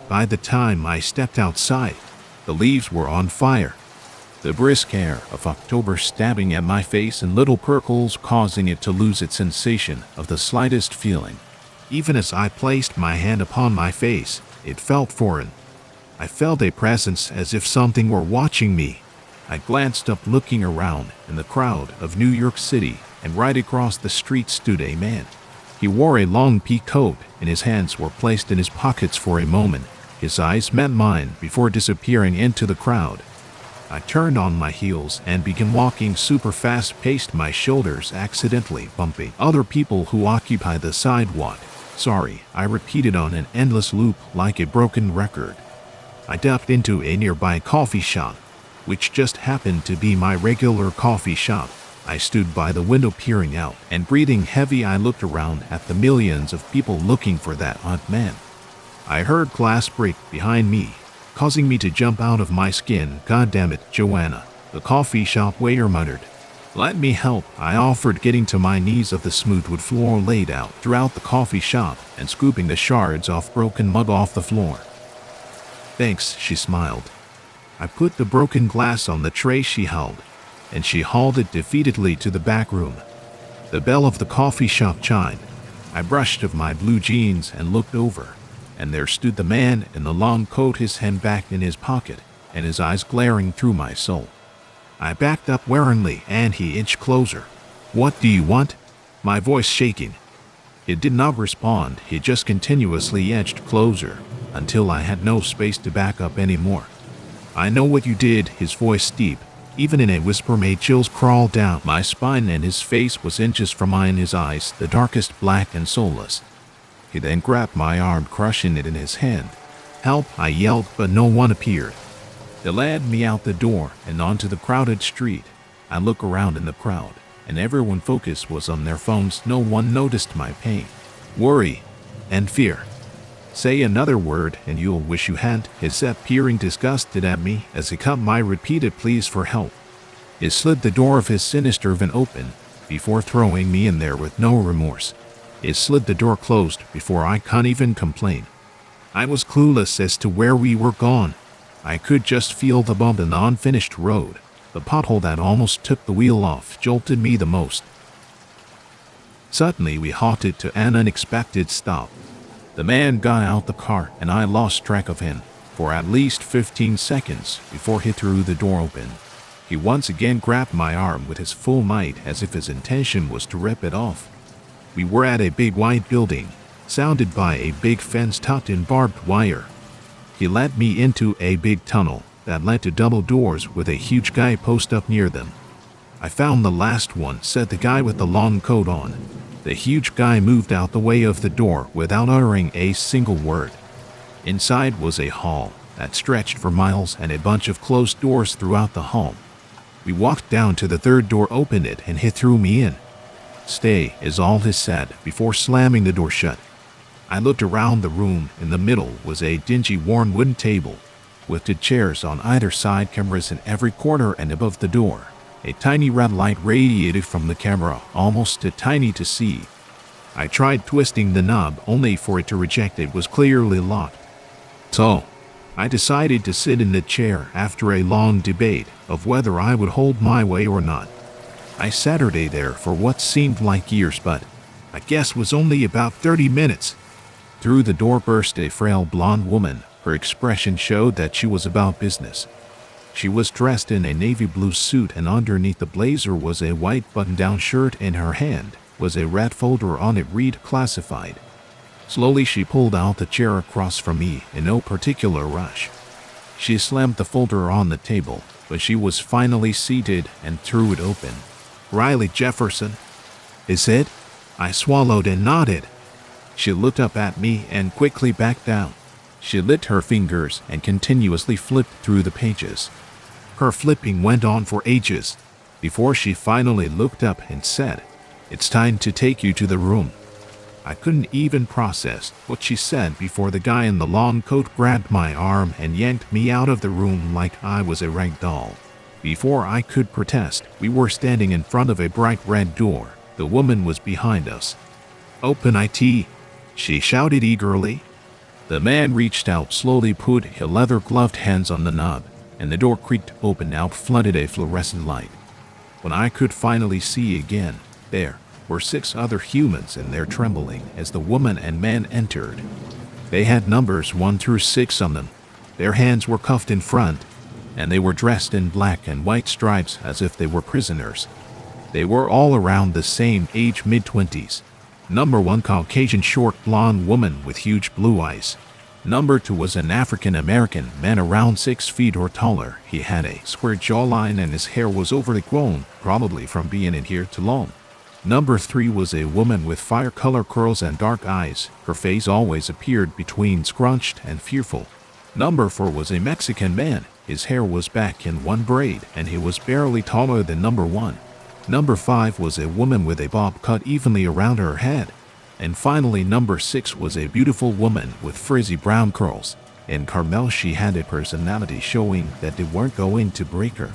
By the time I stepped outside, the leaves were on fire. The brisk air of October stabbing at my face in little prickles, causing it to lose its sensation of the slightest feeling. Even as I placed my hand upon my face, it felt foreign. I felt a presence as if something were watching me. I glanced up, looking around in the crowd of New York City, and right across the street stood a man. He wore a long pea coat, and his hands were placed in his pockets for a moment. His eyes met mine before disappearing into the crowd. I turned on my heels and began walking super fast-paced, my shoulders accidentally bumping other people who occupied the sidewalk. Sorry, I repeated on an endless loop like a broken record. I ducked into a nearby coffee shop, which just happened to be my regular coffee shop. I stood by the window peering out, and breathing heavy I looked around at the millions of people looking for that odd man. I heard glass break behind me, causing me to jump out of my skin. "God damn it, Joanna," the coffee shop waiter muttered. "Let me help," I offered, getting to my knees of the smooth wood floor laid out throughout the coffee shop and scooping the shards of broken mug off the floor. "Thanks," she smiled. I put the broken glass on the tray she held, and she hauled it defeatedly to the back room. The bell of the coffee shop chimed. I brushed off my blue jeans and looked over, and there stood the man in the long coat, his hand back in his pocket, and his eyes glaring through my soul. I backed up warily, and he inched closer. "What do you want?" My voice shaking. He did not respond. He just continuously edged closer until I had no space to back up anymore. "I know what you did," his voice deep, even in a whisper, made chills crawl down my spine, and his face was inches from mine, his eyes the darkest black and soulless. He then grabbed my arm, crushing it in his hand. "Help," I yelled, but no one appeared. They led me out the door and onto the crowded street. I looked around in the crowd, and everyone's focus was on their phones. No one noticed my pain, worry, and fear. "Say another word and you'll wish you hadn't," he said, peering disgusted at me as he cut my repeated pleas for help. He slid the door of his sinister van open before throwing me in there with no remorse. He slid the door closed before I could even complain. I was clueless as to where we were going. I could just feel the bump in the unfinished road. The pothole that almost took the wheel off jolted me the most. Suddenly we halted to an unexpected stop. The man got out the car, and I lost track of him for at least 15 seconds before he threw the door open. He once again grabbed my arm with his full might, as if his intention was to rip it off. We were at a big white building, surrounded by a big fence tucked in barbed wire. He led me into a big tunnel that led to double doors with a huge guy post up near them. "I found the last one," said the guy with the long coat on. The huge guy moved out the way of the door without uttering a single word. Inside was a hall that stretched for miles and a bunch of closed doors throughout the hall. We walked down to the third door, opened it, and he threw me in. "Stay," is all he said before slamming the door shut. I looked around the room. In the middle was a dingy, worn wooden table with 2 chairs on either side, cameras in every corner, and above the door a tiny red light radiated from the camera, almost too tiny to see. I tried twisting the knob only for it to reject. It was clearly locked. So, I decided to sit in the chair after a long debate of whether I would hold my way or not. I sat there for what seemed like years, but I guess was only about 30 minutes. Through the door burst a frail blonde woman. Her expression showed that she was about business. She was dressed in a navy blue suit, and underneath the blazer was a white button-down shirt. In her hand was a red folder. On it read "Classified." Slowly she pulled out the chair across from me in no particular rush. She slammed the folder on the table, but she was finally seated and threw it open. "Riley Jefferson, is it?" I swallowed and nodded. She looked up at me and quickly backed down. She lit her fingers and continuously flipped through the pages. Her flipping went on for ages before she finally looked up and said, "It's time to take you to the room." I couldn't even process what she said before the guy in the long coat grabbed my arm and yanked me out of the room like I was a rag doll. Before I could protest, we were standing in front of a bright red door. The woman was behind us. "Open it," she shouted eagerly. The man reached out slowly, put his leather-gloved hands on the knob, and the door creaked open, out flooded a fluorescent light. When I could finally see again, there were 6 other humans, and they're trembling as the woman and man entered. They had numbers 1 through 6 on them. Their hands were cuffed in front, and they were dressed in black and white stripes as if they were prisoners. They were all around the same age, mid-20s. Number 1, Caucasian short blonde woman with huge blue eyes. Number 2 was an African American man around 6 feet or taller. He had a square jawline and his hair was overly grown, probably from being in here too long. Number 3 was a woman with fire color curls and dark eyes. Her face always appeared between scrunched and fearful. Number 4 was a Mexican man. His hair was back in one braid and he was barely taller than number 1. Number 5 was a woman with a bob cut evenly around her head. And finally, number 6 was a beautiful woman with frizzy brown curls. In Carmel, she had a personality showing that they weren't going to break her.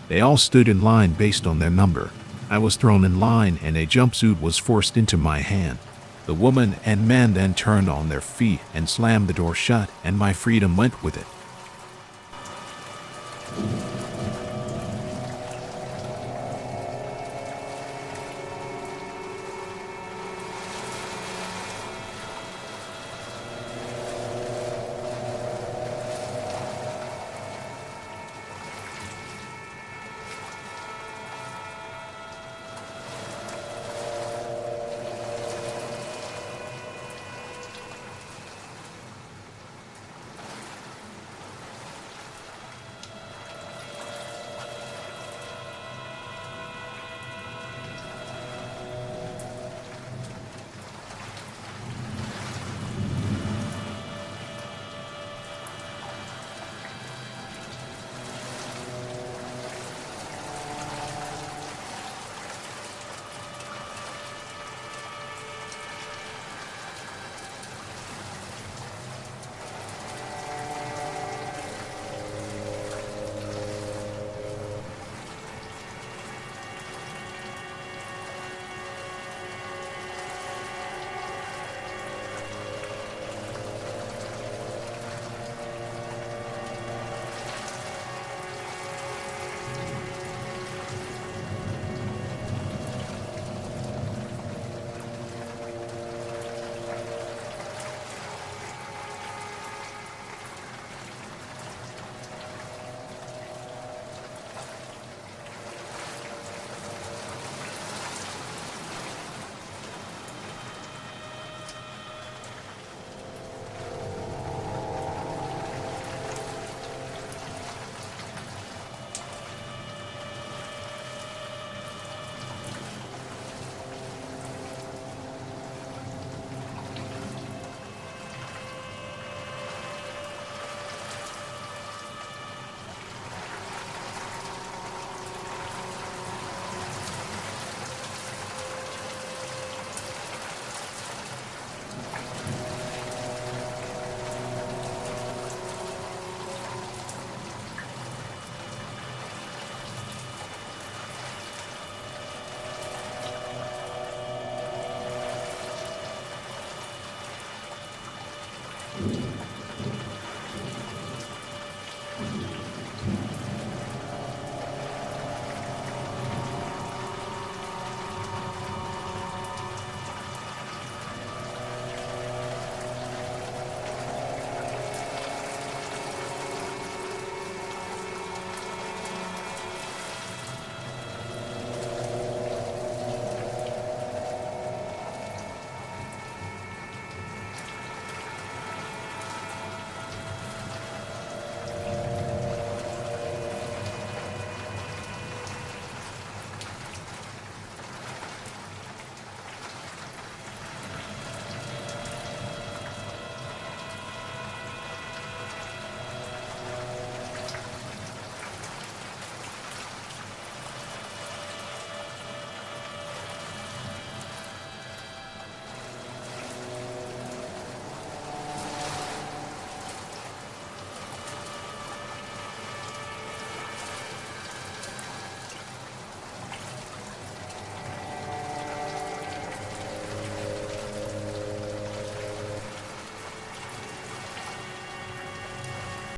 They all stood in line based on their number. I was thrown in line and a jumpsuit was forced into my hand. The woman and man then turned on their feet and slammed the door shut, and my freedom went with it.